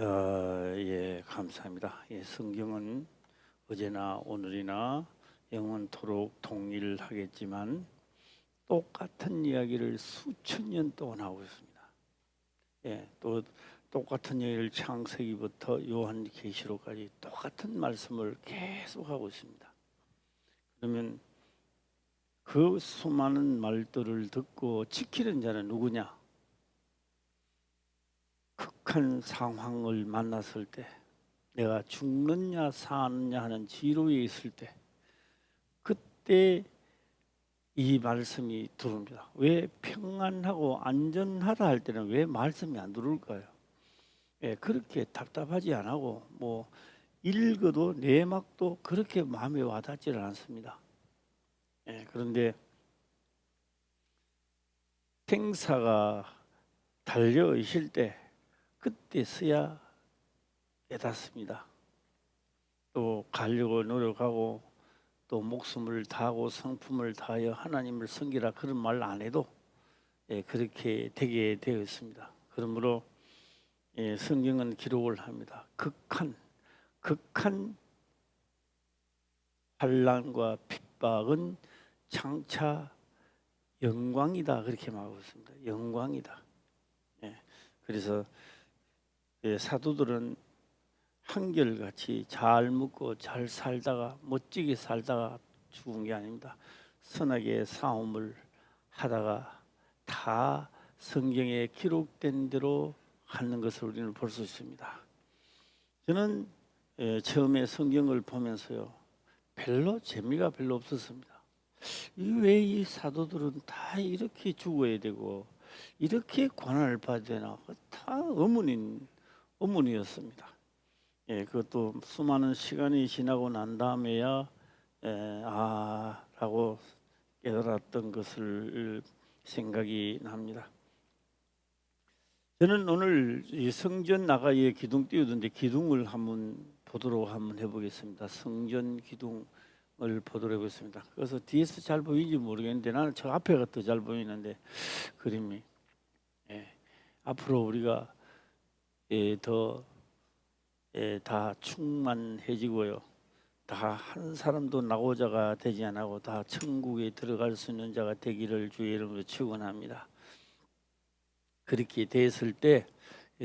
예, 감사합니다. 예, 성경은 어제나 오늘이나 영원토록 동일하겠지만 똑같은 이야기를 수천 년 동안 하고 있습니다. 예, 또 똑같은 이야기를 창세기부터 요한계시록까지 똑같은 말씀을 계속 하고 있습니다. 그러면 그 수많은 말들을 듣고 지키는 자는 누구냐? 극한 상황을 만났을 때, 내가 죽느냐 사느냐 하는 지루에 있을 때, 그때 이 말씀이 들어옵니다. 왜 평안하고 안전하다 할 때는 왜 말씀이 안 들어올까요? 예, 그렇게 답답하지 안 하고 뭐 읽어도 내막도 그렇게 마음에 와닿지는 않습니다. 예, 그런데 생사가 달려 있을 때 그때서야 깨닫습니다. 또 가려고 노력하고 또 목숨을 다하고 성품을 다하여 하나님을 섬기라 그런 말 안 해도 그렇게 되게 되어 있습니다. 그러므로 성경은 기록을 합니다. 극한 환난과 핍박은 장차 영광이다 그렇게 말하고 있습니다. 영광이다. 그래서 사도들은 한결같이 잘 먹고 잘 살다가 멋지게 살다가 죽은 게 아닙니다. 선하게 싸움을 하다가 다 성경에 기록된 대로 하는 것을 우리는 볼 수 있습니다. 저는 처음에 성경을 보면서요, 재미가 별로 없었습니다. 왜 이 사도들은 다 이렇게 죽어야 되고 이렇게 고난을 받아야 되나, 다 의문이었습니다. 그것도 수많은 시간이 지나고 난 다음에야 라고 깨달았던 것을 생각이 납니다. 저는 오늘 이 성전 나가에 기둥 띄우던데 기둥을 한번 해보겠습니다. 성전 기둥을 보도록 해보겠습니다. 그래서 뒤에서 잘 보이는지 모르겠는데 나는 저 앞에가 더 잘 보이는데 그림이 앞으로 우리가 더 다 충만해지고요. 다 한 사람도 낙오자가 되지 않고 다 천국에 들어갈 수 있는 자가 되기를 주의 이름으로 축원합니다. 그렇게 됐을 때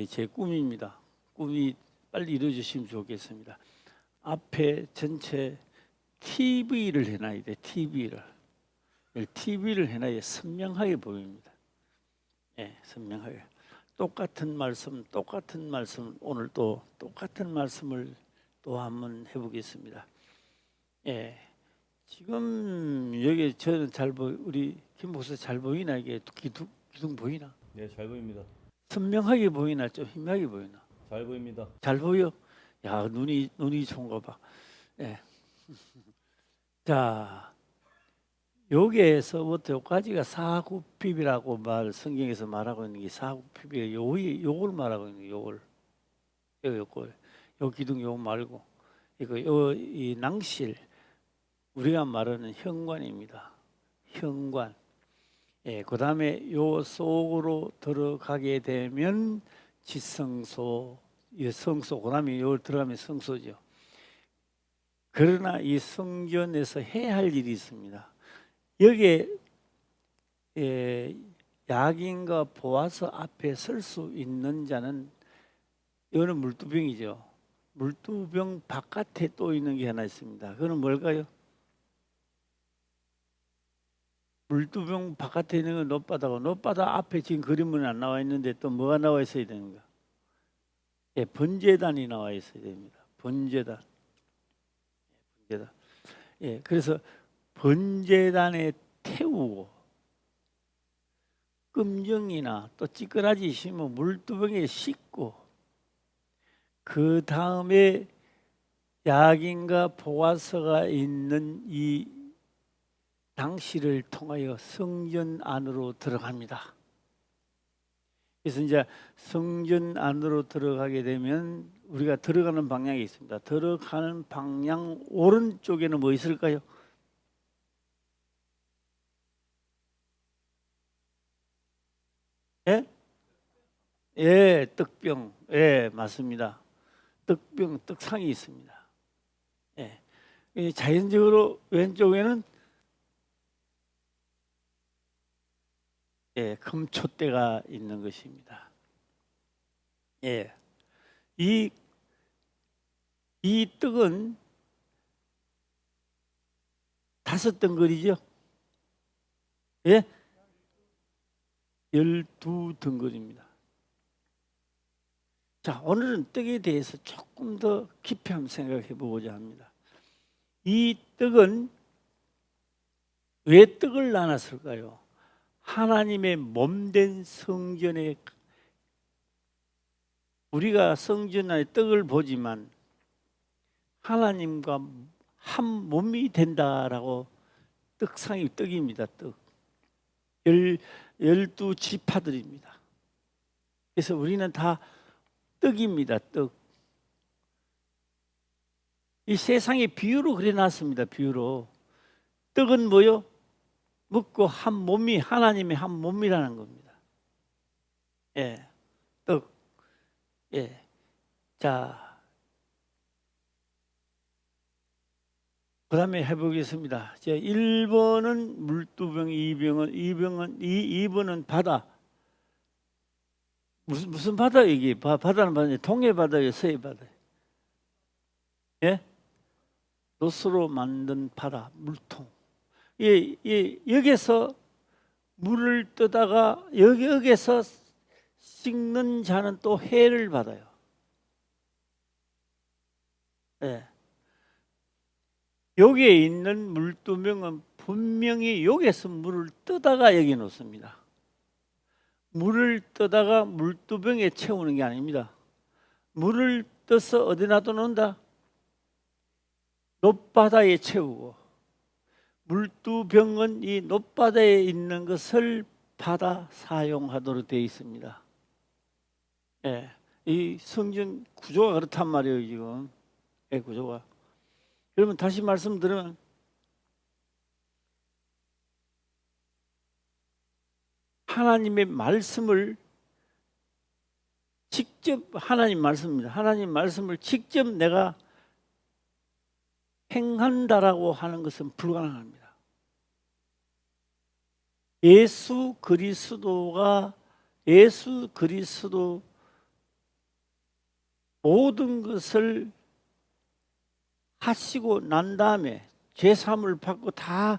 제 꿈입니다. 꿈이 빨리 이루어지시면 좋겠습니다. 앞에 전체 TV를 해놔야 돼. TV를 해놔야 선명하게 보입니다. 선명하게. 똑같은 말씀 오늘 또 똑같은 말씀을 또 한번 해보겠습니다. 지금 여기 저는 우리 김 목사 잘 보이나? 이게 기둥 보이나? 네, 잘 보입니다. 선명하게 보이나? 좀 희미하게 보이나? 잘 보입니다. 잘 보여? 야, 눈이 좋은가 봐. 자, 여기에서부터 여기까지가 사구핍이라고 성경에서 말하고 있는 게 사구핍이에요. 요걸 말하고 있는 거예요. 요 기둥 요 말고 이 낭실, 우리가 말하는 현관입니다. 현관. 그 다음에 요 속으로 들어가게 되면 지성소, 성소. 그 다음에 요 들어가면 성소죠. 그러나 이 성전에서 해야 할 일이 있습니다. 여기에 야긴과 보아서 앞에 설 수 있는 자는, 이거는 물두병이죠. 물두병 바깥에 또 있는 게 하나 있습니다. 그거는 뭘까요? 물두병 바깥에 있는 건 놋바다고, 놋바다 앞에 지금 그림은 안 나와 있는데 또 뭐가 나와 있어야 되는가? 번제단이 나와 있어야 됩니다. 번제단. 그래서 번제단에 태우고 끔정이나 또 찌끄라지 있으면 물두병에 씻고 그 다음에 야긴과 보아서가 있는 이 낭실을 통하여 성전 안으로 들어갑니다. 그래서 이제 성전 안으로 들어가게 되면 우리가 들어가는 방향이 있습니다. 들어가는 방향 오른쪽에는 뭐 있을까요? 예, 떡병. 예, 맞습니다. 떡병, 떡상이 있습니다. 예. 이 자연적으로 왼쪽에는 예, 금촛대가 있는 것입니다. 예. 이, 이 떡은 5덩거리죠? 예? 12덩거리입니다. 자, 오늘은 떡에 대해서 조금 더 깊이 한번 생각해 보고자 합니다. 이 떡은 왜 떡을 나눴을까요? 하나님의 몸된 성전에, 우리가 성전 안에 떡을 보지만 하나님과 한 몸이 된다라고 떡상이 떡입니다. 떡. 12지파들입니다. 그래서 우리는 다 떡입니다. 떡. 이 세상에 비유로 그려놨습니다. 비유로. 떡은 뭐요? 먹고 한 몸이, 하나님의 한 몸이라는 겁니다. 예, 떡. 예. 자, 그 다음에 해보겠습니다. 1번은 물두병, 2번은 바다. 무슨 바다 이게? 바다는 바다, 동해 바다예요, 서해 바다예요? 예? 노스로 만든 바다, 물통. 여기서 물을 뜨다가 여기서 씻는 자는 또 해를 받아요. 예. 여기에 있는 물두명은 분명히 여기서 물을 뜨다가 여기 놓습니다. 물을 뜨다가 물두병에 채우는 게 아닙니다. 물을 떠서 어디 놔둬놓는다? 높바다에 채우고, 물두병은 이 높바다에 있는 것을 받아 사용하도록 되어 있습니다. 예, 이 성전 구조가 그렇단 말이에요. 지금 구조가. 여러분 다시 말씀드리면 하나님의 말씀을 직접, 하나님 말씀입니다. 하나님 말씀을 직접 내가 행한다라고 하는 것은 불가능합니다. 예수 그리스도 모든 것을 하시고 난 다음에, 죄사함을 받고 다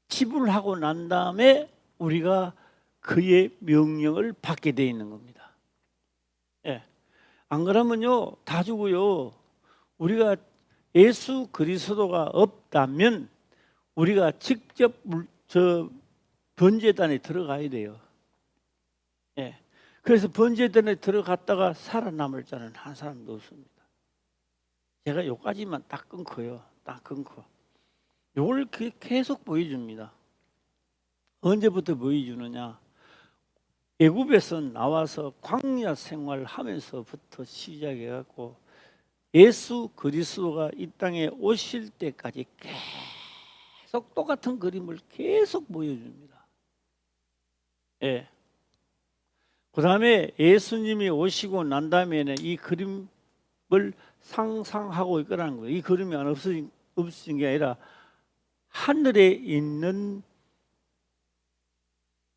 지불하고 난 다음에 우리가 그의 명령을 받게 되어 있는 겁니다. 예. 안 그러면요, 다 주고요. 우리가 예수 그리스도가 없다면 우리가 직접 번제단에 들어가야 돼요. 예. 그래서 번제단에 들어갔다가 살아남을 자는 한 사람도 없습니다. 제가 요까지만 딱 끊고요. 딱 끊고. 요걸 계속 보여줍니다. 언제부터 보여주느냐? 애굽에서 나와서 광야 생활하면서부터 시작해갖고 예수 그리스도가 이 땅에 오실 때까지 계속 똑같은 그림을 계속 보여줍니다. 예. 그 다음에 예수님이 오시고 난 다음에는 이 그림을 상상하고 있거라는 거예요. 이 그림이 없어진 게 아니라 하늘에 있는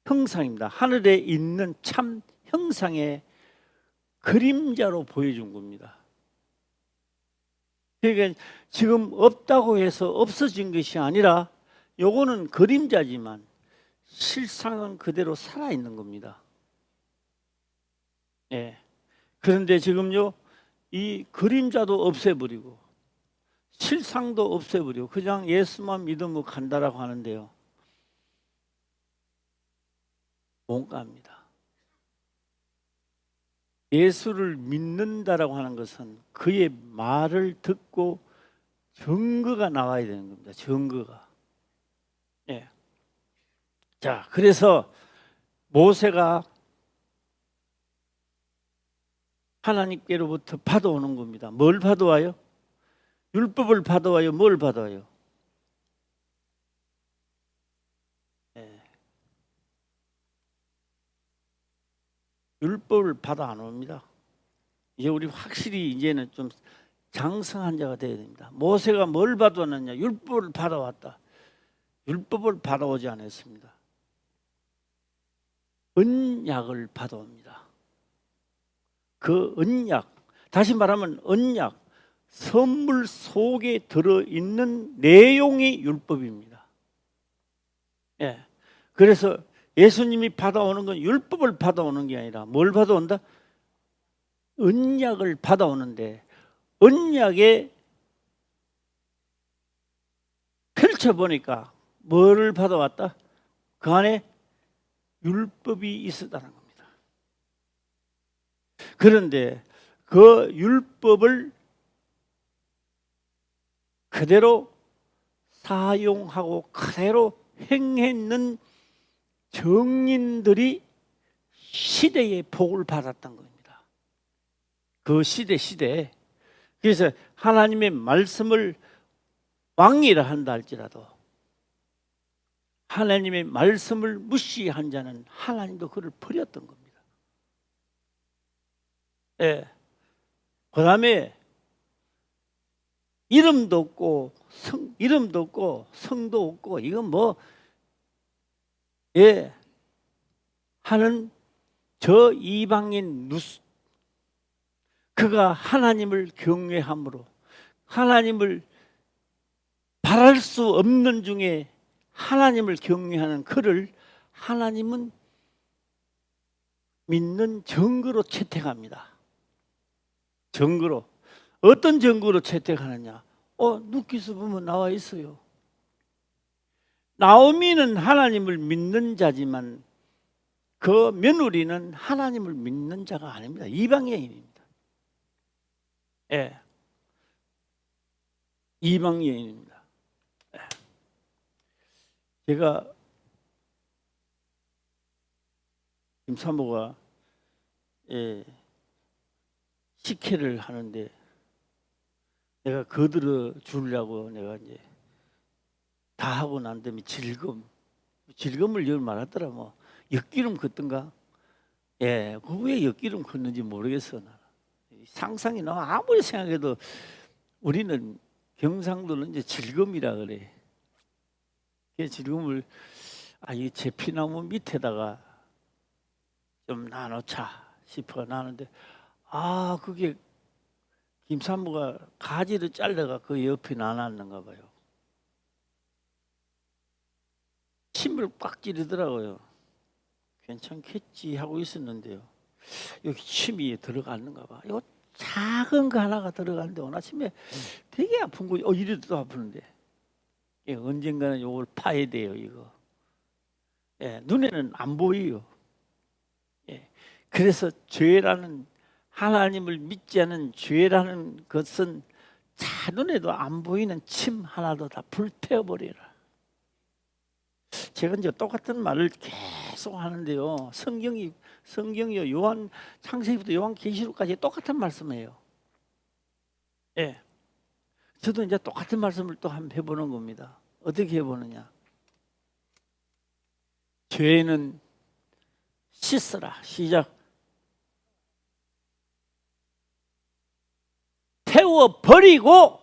형상입니다. 하늘에 있는 참 형상의 그림자로 보여준 겁니다. 그러니까 지금 없다고 해서 없어진 것이 아니라 요거는 그림자지만 실상은 그대로 살아있는 겁니다. 예. 그런데 지금요, 이 그림자도 없애버리고 실상도 없애버리고 그냥 예수만 믿으면 간다라고 하는데요, 못 갑니다. 예수를 믿는다라고 하는 것은 그의 말을 듣고 증거가 나와야 되는 겁니다. 증거가. 예. 자, 그래서 모세가 하나님께로부터 받아오는 겁니다. 뭘 받아와요? 율법을 받아와요? 뭘 받아와요? 율법을 받아 안 옵니다. 이제 우리 확실히 이제는 좀 장성한 자가 되어야 됩니다. 모세가 뭘 받아왔느냐? 율법을 받아왔다. 율법을 받아오지 않았습니다. 언약을 받아옵니다. 그 언약, 다시 말하면 언약, 선물 속에 들어있는 내용이 율법입니다. 예. 그래서 예수님이 받아오는 건 율법을 받아오는 게 아니라 뭘 받아온다? 언약을 받아오는데, 언약에 펼쳐보니까 뭐를 받아왔다? 그 안에 율법이 있었다는 겁니다. 그런데 그 율법을 그대로 사용하고 그대로 행했는 정인들이 시대의 복을 받았던 겁니다. 그 시대에. 그래서 하나님의 말씀을 왕이라 한다 할지라도 하나님의 말씀을 무시한 자는 하나님도 그를 버렸던 겁니다. 예. 그 다음에 이름도 없고 성도 없고 이건 뭐 하는 저 이방인 누스, 그가 하나님을 경외함으로 하나님을 바랄 수 없는 중에 하나님을 경외하는 그를 하나님은 믿는 증거로 채택합니다. 증거로. 어떤 증거로 채택하느냐? 누기서 보면 나와 있어요. 나오미는 하나님을 믿는 자지만 그 며느리는 하나님을 믿는 자가 아닙니다. 이방 여인입니다. 예. 이방 여인입니다. 예. 제가 김사모가 식혜를 하는데 내가 거들어 주려고 내가 이제 다 하고 난 다음에 질금을 열 말하더라. 뭐 엿기름 걷던가. 예, 그 왜 엿기름 걷는지 모르겠어. 나는. 상상이 나 아무리 생각해도 우리는 경상도는 이제 질금이라 그래. 그 질금을 이 제피나무 밑에다가 좀 나눠차 싶어 나는데 그게 김사모가 가지를 잘라가 그 옆에 놔놨는가 봐요. 침을 꽉 찌르더라고요. 괜찮겠지 하고 있었는데요. 여기 침이 들어갔는가 봐. 이거 작은 거 하나가 들어가는데 오늘 아침에 되게 아픈 거. 이래도 아프는데. 언젠가는 이걸 파야 돼요. 이거. 눈에는 안 보여요. 그래서 죄라는, 하나님을 믿지 않은 죄라는 것은 눈에도 안 보이는 침 하나도 다 불태워버려라. 제가 이제 똑같은 말을 계속 하는데요. 성경이요. 요한 창세기부터 요한 계시록까지 똑같은 말씀이에요. 예. 저도 이제 똑같은 말씀을 또 한번 해보는 겁니다. 어떻게 해보느냐? 죄는 씻어라. 시작. 태워버리고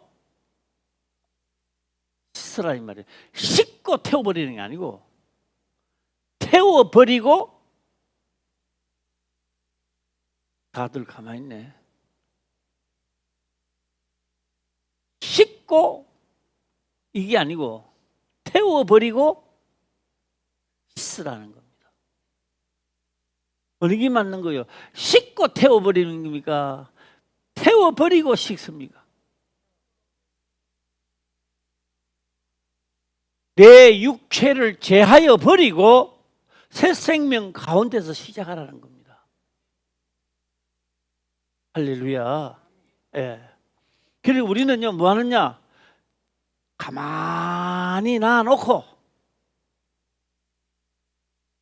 씻으라 이 말이에요. 씻고 태워버리는 게 아니고 태워버리고. 다들 가만히 있네. 씻고 이게 아니고 태워버리고 씻으라는 겁니다. 어느 게 맞는 거예요? 씻고 태워버리는 겁니까? 태워버리고 씻습니까? 내 육체를 제하여 버리고 새 생명 가운데서 시작하라는 겁니다. 할렐루야. 예. 그리고 우리는요, 뭐 하느냐? 가만히 놔놓고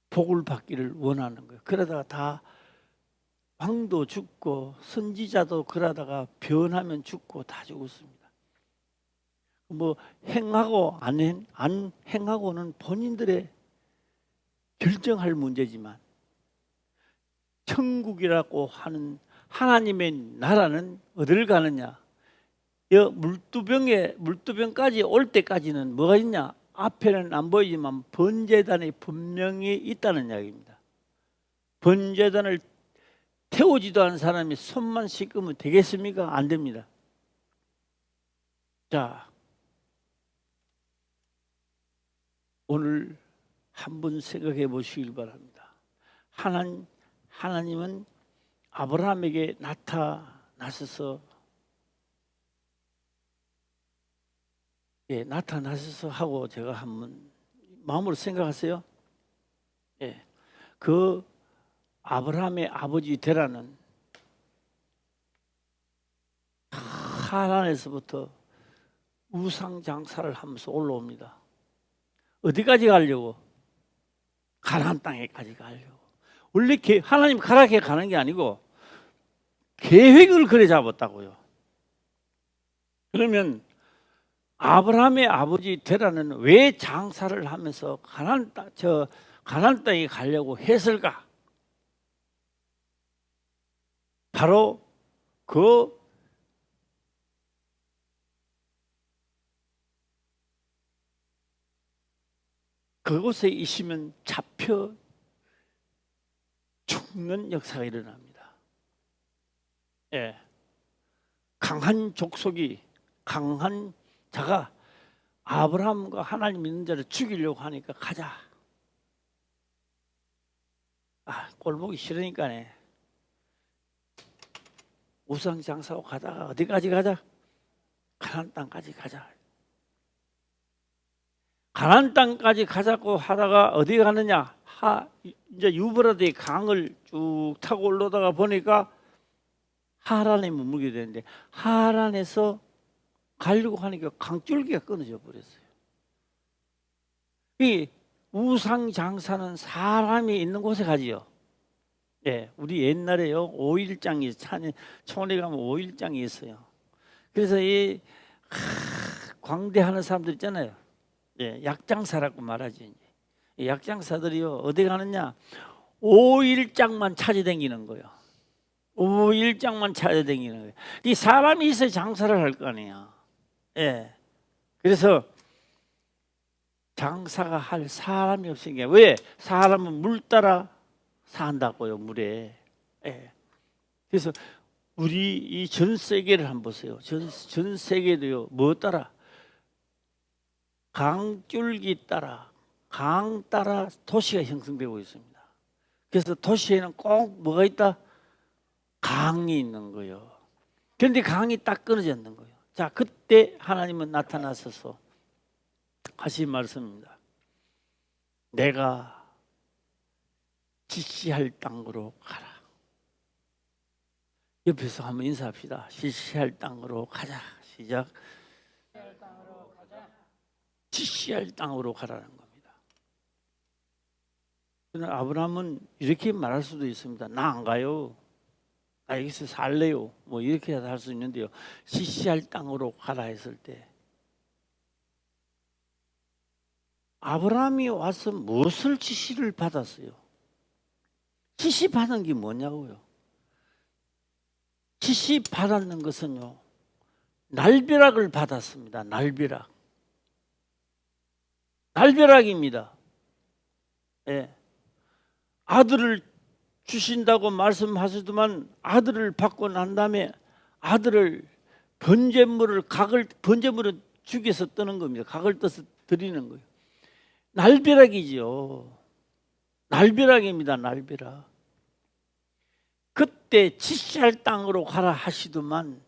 복을 받기를 원하는 거예요. 그러다가 다 왕도 죽고 선지자도 그러다가 변하면 죽고 다 죽었습니다. 뭐 행하고 안 행하고는 본인들의 결정할 문제지만 천국이라고 하는 하나님의 나라는 어딜 가느냐? 여 물두병까지 올 때까지는 뭐가 있냐? 앞에는 안 보이지만 번제단이 분명히 있다는 이야기입니다. 번제단을 태우지도 않은 사람이 손만 씻으면 되겠습니까? 안 됩니다. 자, 오늘 한번 생각해 보시길 바랍니다. 하나님은 아브라함에게 나타나셔서 하고 제가 한번 마음으로 생각하세요. 예, 그 아브라함의 아버지 데라는 하란에서부터 우상 장사를 하면서 올라옵니다. 어디까지 가려고? 가나안 땅에까지 가려고. 원래 하나님 가라게 가는 게 아니고 계획을 그래 잡았다고요. 그러면 아브라함의 아버지 데라는 왜 장사를 하면서 가나안 땅에 가려고 했을까? 바로 그곳에 있으면 잡혀 죽는 역사가 일어납니다. 예. 강한 족속이, 강한 자가 아브라함과 하나님 믿는 자를 죽이려고 하니까 가자. 꼴보기 싫으니까네. 우상 장사하고 가다가 어디까지 가자? 가나안 땅까지 가자. 가나안 땅까지 가자고 하다가 어디 가느냐? 이제 유브라데 강을 쭉 타고 올라다가 보니까 하란에 머물게 되는데 하란에서 가려고 하니까 강줄기가 끊어져 버렸어요. 이 우상 장사는 사람이 있는 곳에 가지요. 예, 우리 옛날에요 5일장이 촌에 가면 5일장이 있어요. 그래서 이 광대하는 사람들 있잖아요. 예, 약장사라고 말하지. 이 약장사들이요 어디 가느냐? 5일장만 찾아다니는 거예요. 5일장만 찾아다니는 거예요. 이 사람이 있어야 장사를 할 거 아니야. 예, 그래서 장사가 할 사람이 없으니까 왜? 사람은 물 따라 산다고요, 물에. 예. 그래서 우리 이 전 세계를 한번 보세요. 전 세계도요 뭐 따라? 강줄기 따라, 강 따라 도시가 형성되고 있습니다. 그래서 도시에는 꼭 뭐가 있다? 강이 있는 거예요. 그런데 강이 딱 끊어졌는 거예요. 자, 그때 하나님은 나타나셔서 하신 말씀입니다. 내가 지시할 땅으로 가라. 옆에서 한번 인사합시다. 지시할 땅으로 가자. 시작. 지시할 땅으로 가라는 겁니다. 아브라함은 이렇게 말할 수도 있습니다. 나 안 가요. 나 여기서 살래요. 뭐 이렇게 할 수 있는데요. 지시할 땅으로 가라 했을 때 아브라함이 와서 무엇을 지시를 받았어요? 지시 받은 게 뭐냐고요? 지시 받았는 것은요 날벼락을 받았습니다. 날벼락입니다. 예. 아들을 주신다고 말씀하시더만 아들을 받고 난 다음에 아들을 번제물을 죽여서 뜨는 겁니다. 각을 떠서 드리는 거예요. 날벼락이죠. 날벼락입니다. 날벼락. 그때 지시할 땅으로 가라 하시더만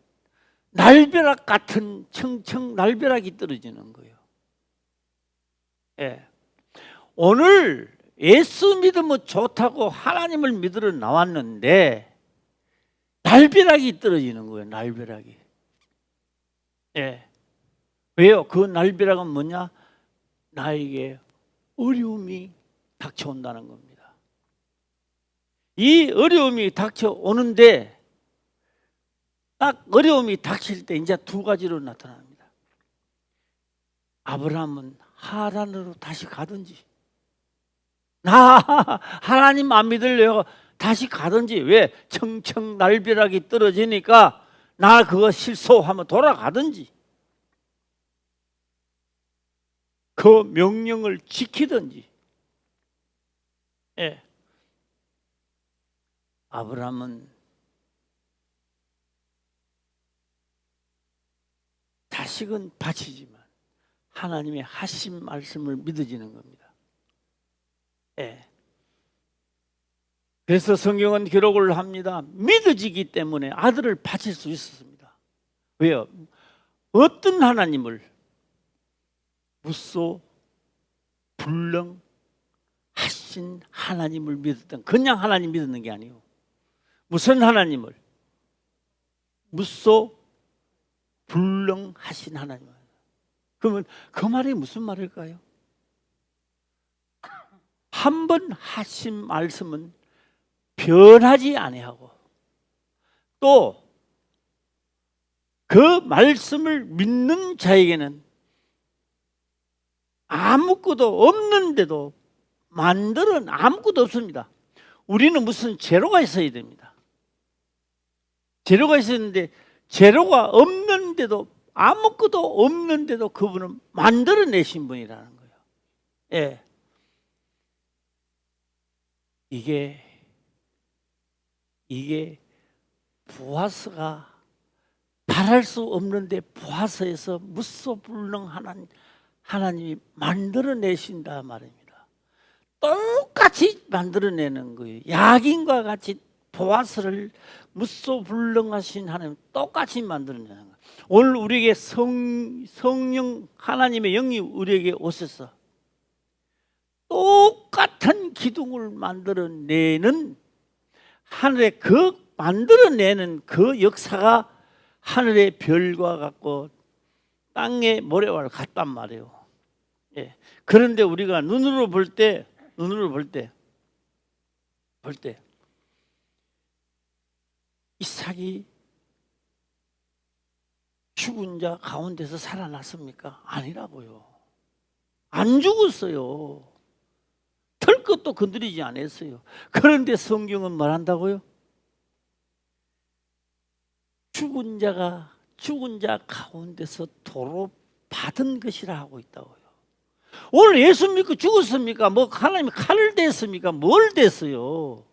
날벼락 같은 청청 날벼락이 떨어지는 거예요. 예. 오늘 예수 믿으면 좋다고 하나님을 믿으러 나왔는데 날벼락이 떨어지는 거예요. 날벼락이. 예. 왜요? 그 날벼락은 뭐냐? 나에게 어려움이 닥쳐온다는 겁니다. 이 어려움이 닥쳐오는데 딱 어려움이 닥칠 때 이제 두 가지로 나타납니다. 아브라함은 하란으로 다시 가든지 나 하나님 안 믿을래요. 다시 가든지. 왜? 청청날벼락이 떨어지니까 나 그거 실소하면 돌아가든지 그 명령을 지키든지. 예. 아브라함은 자식은 바치지만 하나님의 하신 말씀을 믿어지는 겁니다. 예. 그래서 성경은 기록을 합니다. 믿어지기 때문에 아들을 바칠 수 있었습니다. 왜요? 어떤 하나님을? 무소 불능 하신 하나님을 믿었던, 그냥 하나님 믿었는 게 아니에요. 무슨 하나님을? 무소 불능하신 하나님. 그러면 그 말이 무슨 말일까요? 한 번 하신 말씀은 변하지 아니하고 또 그 말씀을 믿는 자에게는 아무것도 없는데도 만들은 아무것도 없습니다. 우리는 무슨 재료가 있어야 됩니다. 재료가 있었는데 재료가 없는데도, 아무것도 없는데도 그분은 만들어내신 분이라는 거예요. 예. 이게 보아스가 바랄 수 없는데 보아스에서 무소불능한 하나님이 만들어내신다 말입니다. 똑같이 만들어내는 거예요. 야긴과 같이 보아스를 무소불능하신 하나님 똑같이 만들어내는 거예요. 오늘 우리에게 성령 하나님의 영이 우리에게 오셔서 똑같은 기둥을 만들어내는 하늘의 그 만들어내는 그 역사가 하늘의 별과 같고 땅의 모래와 같단 말이에요. 예. 그런데 우리가 눈으로 볼 때 이삭이 죽은 자 가운데서 살아났습니까? 아니라고요. 안 죽었어요. 털끝도 건드리지 않았어요. 그런데 성경은 말한다고요? 죽은 자 가운데서 도로 받은 것이라 하고 있다고요. 오늘 예수 믿고 죽었습니까? 뭐 하나님이 칼을 댔습니까? 뭘 댔어요?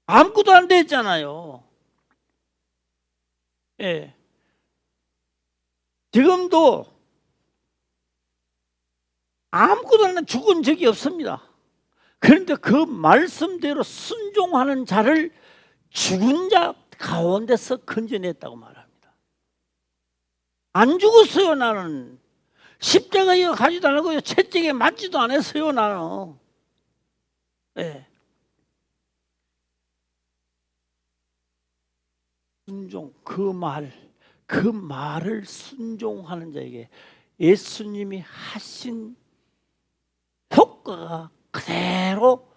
아무것도 안 됐잖아요. 예. 지금도 아무것도 안 죽은 적이 없습니다. 그런데 그 말씀대로 순종하는 자를 죽은 자 가운데서 건져냈다고 말합니다. 안 죽었어요. 나는 십자가에 가지도 않았고요, 채찍에 맞지도 않았어요. 나는. 네. 순종, 그 말을 순종하는 자에게 예수님이 하신 효과가 그대로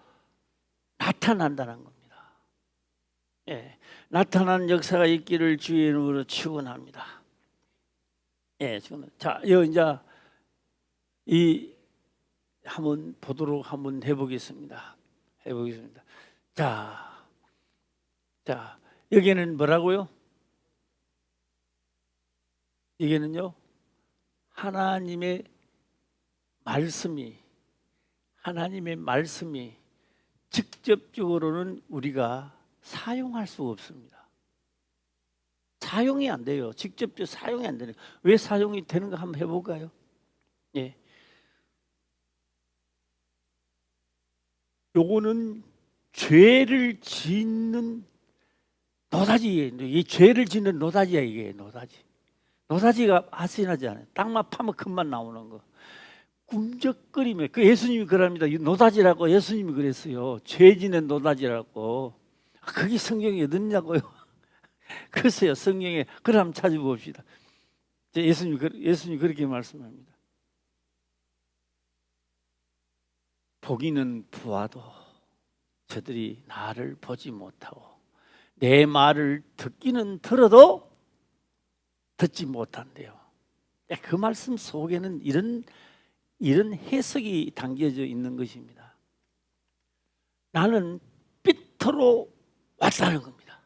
나타난다는 겁니다. 예, 나타난 역사가 있기를 주의 이름으로 축원합니다. 예, 자, 이제 한번 보도록 한번 해보겠습니다. 자, 여기는 뭐라고요? 여기는요, 하나님의 말씀이 직접적으로는 우리가 사용할 수가 없습니다. 사용이 안 돼요. 직접적으로 사용이 안 되는. 왜 사용이 되는가 한번 해볼까요? 예. 요거는 죄를 짓는 노다지예요. 이 죄를 짓는 노다지야, 이게 노다지가 아슬하지 않아요. 땅만 파면 금만 나오는 거. 꿈적거리며, 그 예수님이 그럽니다. 노다지라고 예수님이 그랬어요. 죄 짓는 노다지라고. 그게 성경에 어딨냐고요? 글쎄요, 성경에. 그걸 한번 찾아봅시다. 예수님이 그렇게 말씀합니다. 보기는 보아도 저들이 나를 보지 못하고 내 말을 듣기는 들어도 듣지 못한대요. 그 말씀 속에는 이런 해석이 담겨져 있는 것입니다. 나는 빛으로 왔다는 겁니다.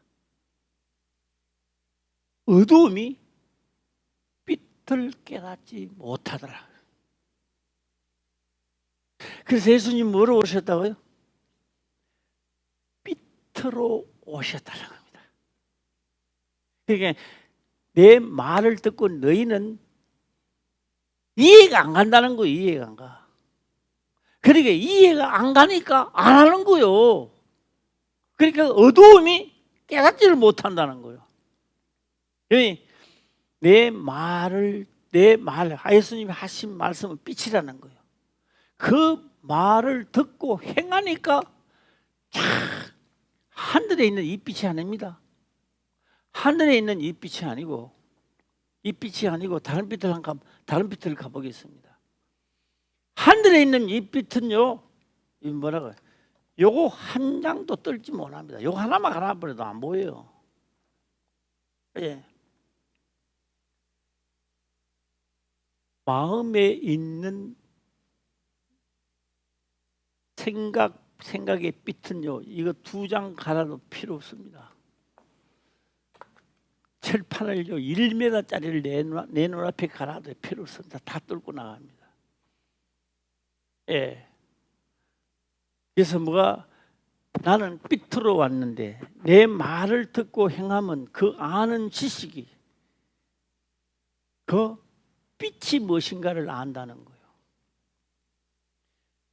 어두움이 빛을 깨닫지 못하더라. 그래서 예수님 뭐로 오셨다고요? 빛으로 오셨다는 겁니다. 그러니까 내 말을 듣고 너희는 이해가 안 간다는 거예요. 이해가 안 가. 그러니까 이해가 안 가니까 안 하는 거예요. 그러니까 어두움이 깨닫지를 못한다는 거예요. 내 말, 예수님이 하신 말씀은 빛이라는 거예요. 그 말을 듣고 행하니까 하늘에 있는 이 빛이 아닙니다. 하늘에 있는 이 빛이 아니고 다른 빛을 가보겠습니다. 하늘에 있는 이 빛은요, 이 뭐라고? 요거 한 장도 떨지 못합니다. 요거 하나만 갈아버려도 안 보여요. 예. 마음에 있는 생각의 빛은요, 이거 2장 갈아도 필요 없습니다. 철판을요 1m짜리를 내 눈앞에 갈아도 필요 없습니다. 다 뚫고 나갑니다. 예. 그래서 나는 빛으로 왔는데 내 말을 듣고 행하면 그 아는 지식이 그 빛이 무엇인가를 안다는 거예요.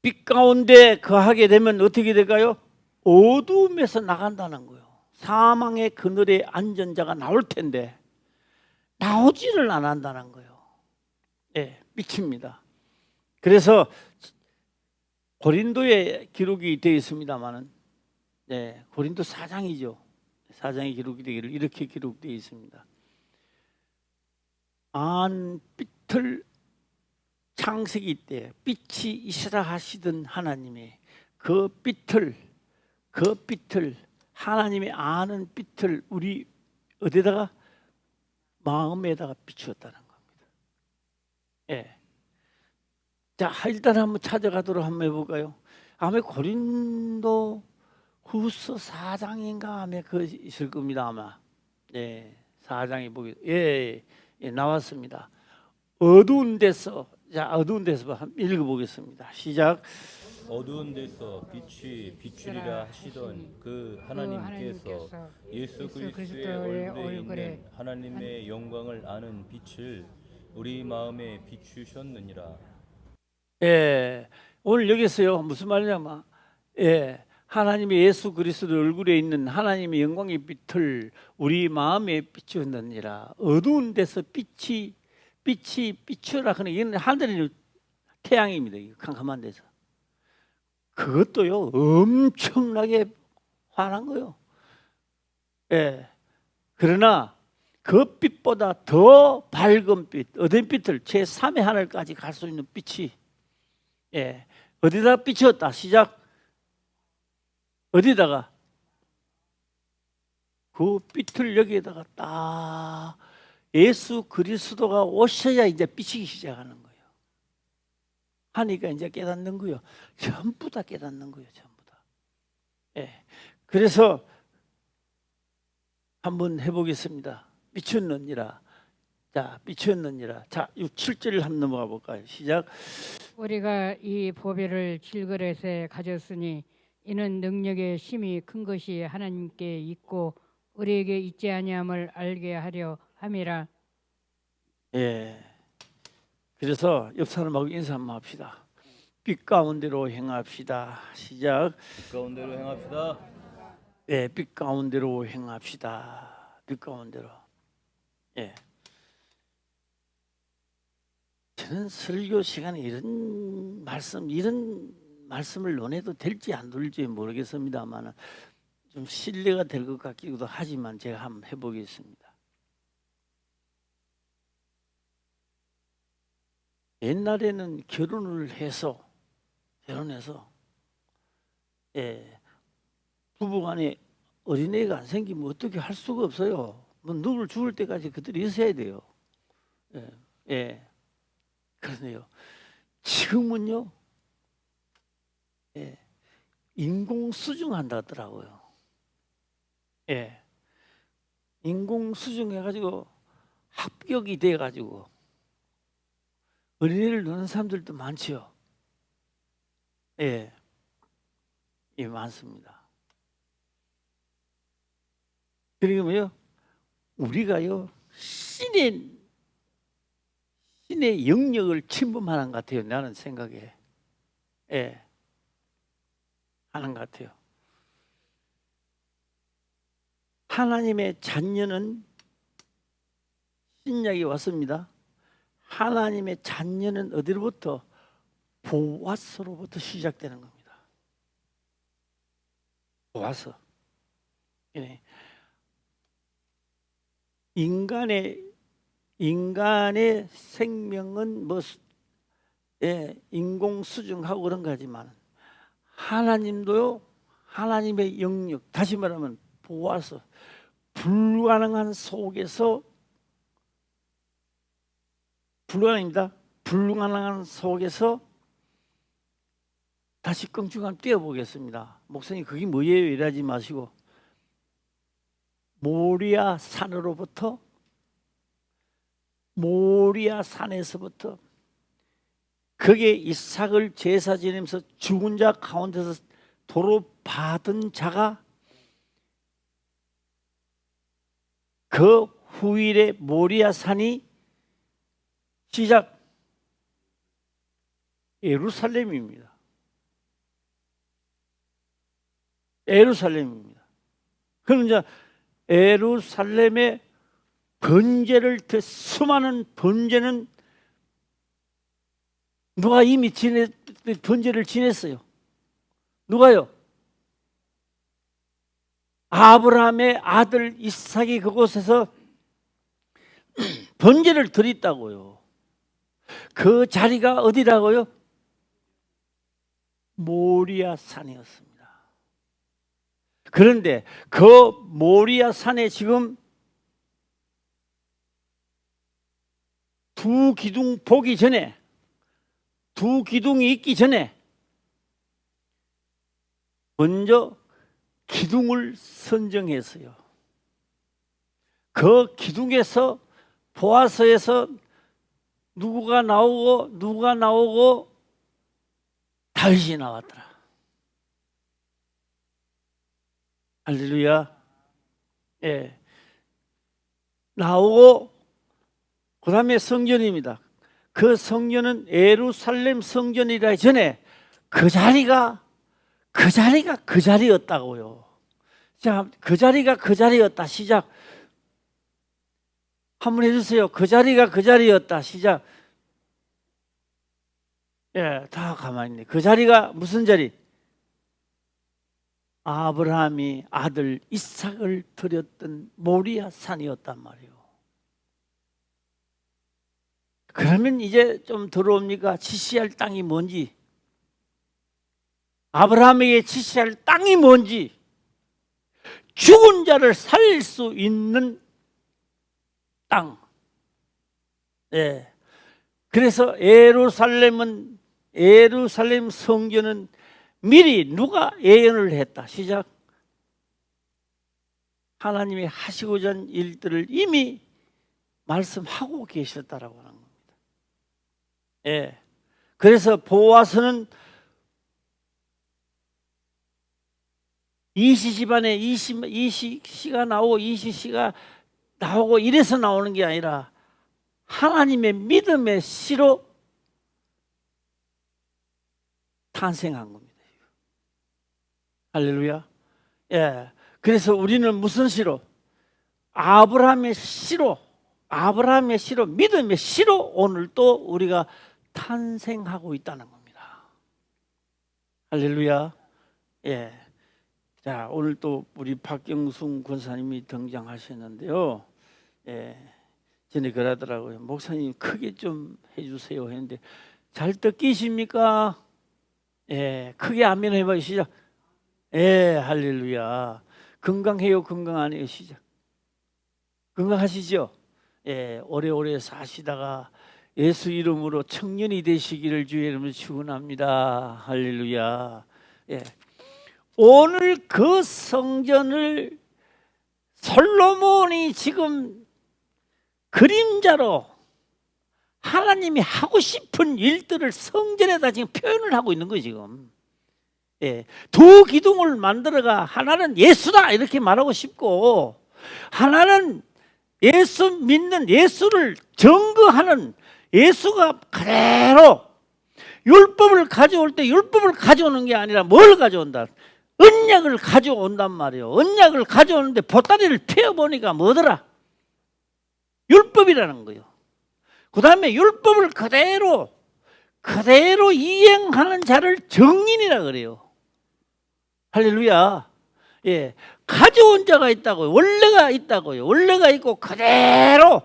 빛 가운데 거하게 되면 어떻게 될까요? 어두움에서 나간다는 거예요. 사망의 그늘에 앉은 자가 나올 텐데 나오지를 안 한다는 거예요. 예, 빛입니다. 그래서 고린도에 기록이 되어 있습니다만은, 네, 고린도 4장이죠. 4장에 기록이 되기를 이렇게 기록되어 있습니다. 안 빛을 창세기 때 빛이 있으라 하시던 하나님의 그 빛을 하나님의 아는 빛을 우리 어디다가 마음에다가 비추었다는 겁니다. 예. 자, 일단 한번 찾아가도록 한번 해볼까요? 아마 고린도 후서 4장인가 아마 그 있을 겁니다. 아마. 예, 4장에 보기 예, 나왔습니다. 어두운 데서 한번 읽어보겠습니다. 시작. 어두운 데서 빛이 비추리라 하시던 그 하나님께서 예수 그리스도의 얼굴에 있는 하나님의 영광을 아는 빛을 우리 마음에 비추셨느니라. 예, 오늘 여기서요 무슨 말이냐면, 예, 하나님의 예수 그리스도 얼굴에 있는 하나님의 영광의 빛을 우리 마음에 비추었느니라. 어두운 데서 빛이 비추라 하는 이는 하늘의 태양입니다. 캄캄한 데서. 그것도요 엄청나게 환한 거요. 예. 그러나 그 빛보다 더 밝은 빛, 어떤 빛을 제3의 하늘까지 갈 수 있는 빛이, 예, 어디다가 비추었다. 시작. 어디다가? 그 빛을 여기에다가 딱 예수 그리스도가 오셔야 이제 비치기 시작하는 거예요. 하니까 이제 깨닫는 거예요. 전부 다 깨닫는 거예요. 전부 다. 예. 그래서 한번 해보겠습니다. 비추느니라. 자, 비추느니라. 자, 6, 7절을 한번 넘어가 볼까요? 시작. 우리가 이 보배를 질그릇에 가졌으니 이는 능력의 힘이 큰 것이 하나님께 있고 우리에게 있지 아니함을 알게 하려 함이라. 예. 그래서 옆 사람하고 인사 한번 합시다. 빛 가운데로 행합시다. 시작. 빛 가운데로 행합시다. 예, 빛 가운데로 행합시다. 빛 가운데로. 예. 저는 설교 시간에 이런 말씀을 논해도 될지 안 될지 모르겠습니다만 좀 신뢰가 될 것 같기도 하지만 제가 한번 해보겠습니다. 옛날에는 결혼해서 예, 부부간에 어린애가 안 생기면 어떻게 할 수가 없어요. 뭐 누굴 죽을 때까지 그들이 있어야 돼요. 예, 예. 그러네요. 지금은요, 예, 인공 수정한다더라고요. 예. 인공 수정해가지고 합격이 돼가지고 어린이를 넣는 사람들도 많지요. 예, 예, 많습니다. 그리고 뭐요? 우리가요 신의 영역을 침범하는 것 같아요. 나는 생각에, 예, 하는 것 같아요. 하나님의 자녀는 신약이 왔습니다. 하나님의 자녀는 어디로부터? 보아스로부터 시작되는 겁니다. 보아스. 인간의 생명은 뭐 인공 수정하고 그런 거지만 하나님도요. 하나님의 영역, 다시 말하면 보아스, 불가능한 속에서 불가능입니다. 불가능한 속에서 다시 껑충한 뛰어보겠습니다. 목사님 그게 뭐예요? 이러지 마시고 모리아 산으로부터 모리아 산에서부터 거기에 이삭을 제사 지내면서 죽은 자 가운데서 도로 받은 자가 그 후일에 모리아 산이 시작 예루살렘입니다. 예루살렘입니다. 그럼 이제 예루살렘의 번제를 수많은 번제는 누가 이미 번제를 지냈어요. 누가요? 아브라함의 아들 이삭이 그곳에서 번제를 드렸다고요. 그 자리가 어디라고요? 모리아 산이었습니다. 그런데 그 모리아 산에 지금 두 기둥 보기 전에, 두 기둥이 있기 전에 먼저 기둥을 선정했어요. 그 기둥에서 보아스에서 누가 나오고 다윗이 나왔더라. 할렐루야. 예. 나오고 그 다음에 성전입니다. 그 성전은 예루살렘 성전이라 전에 그 자리가 그 자리였다고요. 자, 그 자리가 그 자리였다. 시작. 한번 해주세요. 그 자리가 그 자리였다. 시작. 예, 다 가만히 있네. 그 자리가 무슨 자리? 아브라함이 아들 이삭을 드렸던 모리아 산이었단 말이에요. 그러면 이제 좀 들어옵니까? 지시할 땅이 뭔지, 아브라함에게 지시할 땅이 뭔지, 죽은 자를 살릴 수 있는 땅. 예. 그래서 예루살렘 성전은 미리 누가 예언을 했다. 시작. 하나님이 하시고자 한 일들을 이미 말씀하고 계셨다라고 하는 겁니다. 예. 그래서 보아스는 이시 집안에 이시가 나오고 이래서 나오는 게 아니라 하나님의 믿음의 씨로 탄생한 겁니다. 할렐루야. 예. 그래서 우리는 무슨 씨로? 아브라함의 씨로, 믿음의 씨로 오늘 또 우리가 탄생하고 있다는 겁니다. 할렐루야. 예. 자, 오늘 또 우리 박경순 권사님이 등장하셨는데요. 예. 전에 그러더라고요. 목사님 크게 좀 해주세요 했는데 잘 듣기십니까? 예, 크게 아멘 해봐요. 시작. 예, 할렐루야. 건강해요, 건강 안 해요? 시작. 건강하시죠? 예, 오래오래 사시다가 예수 이름으로 청년이 되시기를 주의 이름으로 축원합니다. 할렐루야. 예. 오늘 그 성전을 솔로몬이 지금 그림자로 하나님이 하고 싶은 일들을 성전에다 지금 표현을 하고 있는 거예요 지금. 예, 두 기둥을 만들어가 하나는 예수다 이렇게 말하고 싶고, 하나는 예수 믿는 예수를 증거하는, 예수가 그대로 율법을 가져올 때 율법을 가져오는 게 아니라 뭘 가져온다? 언약을 가져온단 말이에요. 언약을 가져오는데 보따리를 펴보니까 뭐더라? 율법이라는 거예요. 그 다음에 율법을 그대로 이행하는 자를 정인이라 그래요. 할렐루야. 예, 가져온 자가 있다고요. 원래가 있다고요. 원래가 있고 그대로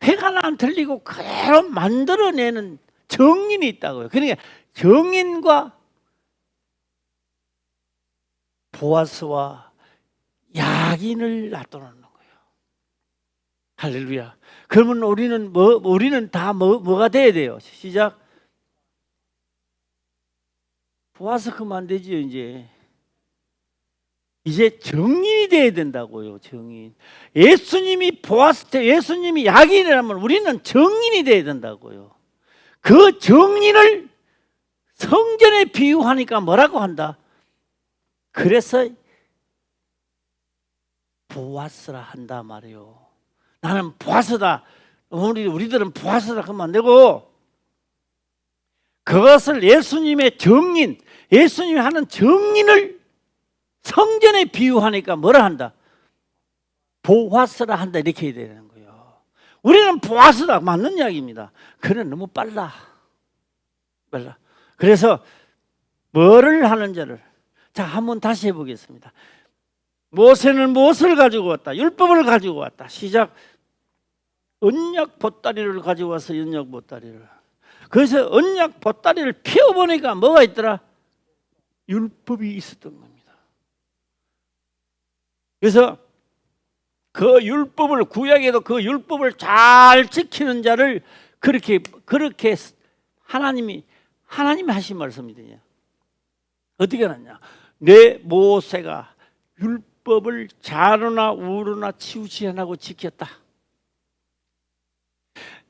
획 하나 안 틀리고 그대로 만들어내는 정인이 있다고요. 그러니까 정인과 보아스와 야긴을 놔두는 거예요. 할렐루야. 그러면 우리는 다 뭐가 돼야 돼요? 시작. 보아스 그만 되지요 이제 정인이 돼야 된다고요. 정인. 예수님이 보아스 때 예수님이 야긴이라면 우리는 정인이 돼야 된다고요. 그 정인을 성전에 비유하니까 뭐라고 한다? 그래서 보아스라 한다 말이요. 나는 보아스다. 우리들은 보아스다 그러면 안 되고, 그것을 예수님의 정인, 예수님이 하는 정인을 성전에 비유하니까 뭐라 한다? 보아스라 한다 이렇게 해야 되는 거예요. 우리는 보아스다 맞는 이야기입니다. 그는 너무 빨라. 그래서 뭐를 하는 자를, 자 한번 다시 해보겠습니다. 모세는 무엇을 가지고 왔다? 율법을 가지고 왔다. 시작. 언약 보따리를 가지고 와서 언약 보따리를. 그래서 언약 보따리를 펴보니까 뭐가 있더라? 율법이 있었던 겁니다. 그래서 그 율법을, 구약에도 그 율법을 잘 지키는 자를 그렇게 하나님이 하신 말씀이거든요. 어떻게 하느냐? 내 모세가 율법을 좌로나 우로나 치우치 안 하고 지켰다.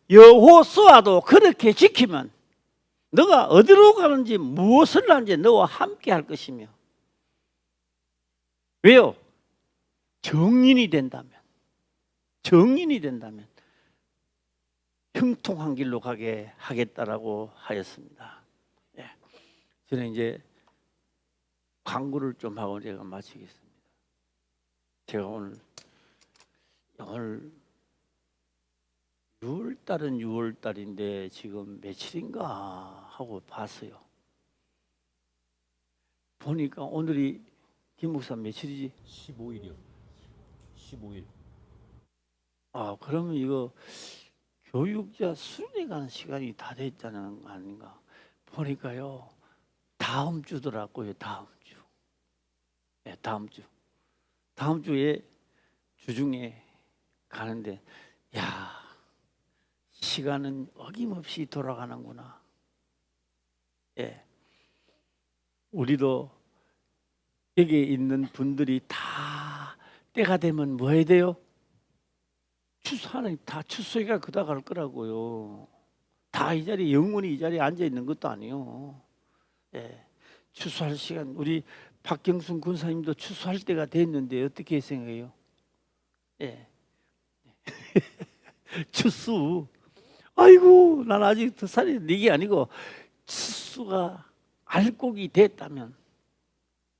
여호수아도 그렇게 지키면 너가 어디로 가는지 무엇을 하는지 너와 함께 할 것이며. 왜요? 정인이 된다면 형통한 길로 가게 하겠다라고 하였습니다. 예. 저는 이제 광고를 좀 하고 제가 마치겠습니다. 제가 오늘 6월달은 6월달인데 지금 며칠인가 하고 봤어요. 보니까 오늘이 김 목사 며칠이지? 15일이요. 15일. 아, 그러면 이거 교육자 수련회 가는 시간이 다 됐다는 거 아닌가? 보니까요, 다음 주더라고요. 다음 주. 네, 다음 주에 주중에 가는데, 야, 시간은 어김없이 돌아가는구나. 예, 우리도 여기 있는 분들이 다 때가 되면 뭐 해야 돼요? 하나님 다 추수해가 그다 갈 거라고요. 다 이 자리에 영원히 이 자리에 앉아 있는 것도 아니요. 예, 추수할 시간, 우리 박경순 군사님도 추수할 때가 됐는데 어떻게 생각해요? 예, 추수. 아이고, 난 아직 더 살이 이게 아니고 추수가 알곡이 됐다면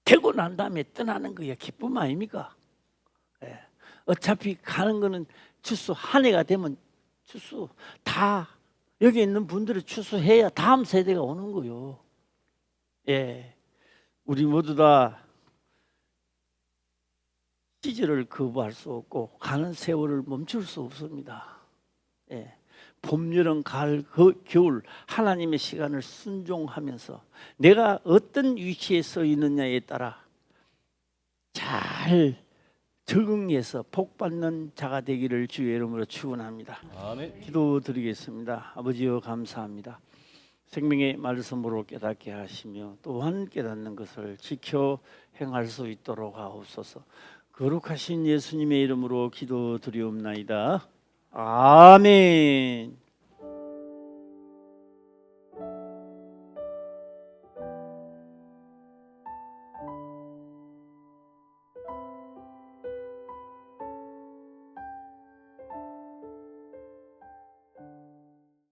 되고 난 다음에 떠나는 거야. 기쁨 아닙니까? 예. 어차피 가는 거는 추수, 한 해가 되면 추수 다 여기 있는 분들이 추수해야 다음 세대가 오는 거요. 예, 우리 모두 다 시절을 거부할 수 없고 가는 세월을 멈출 수 없습니다. 예, 봄, 여름, 가을, 겨울 하나님의 시간을 순종하면서 내가 어떤 위치에 서 있느냐에 따라 잘 적응해서 복받는 자가 되기를 주의 이름으로 축원합니다. 아멘. 기도드리겠습니다. 아버지여 감사합니다. 생명의 말씀으로 깨닫게 하시며 또한 깨닫는 것을 지켜 행할 수 있도록 하옵소서. 거룩하신 예수님의 이름으로 기도드리옵나이다. 아멘.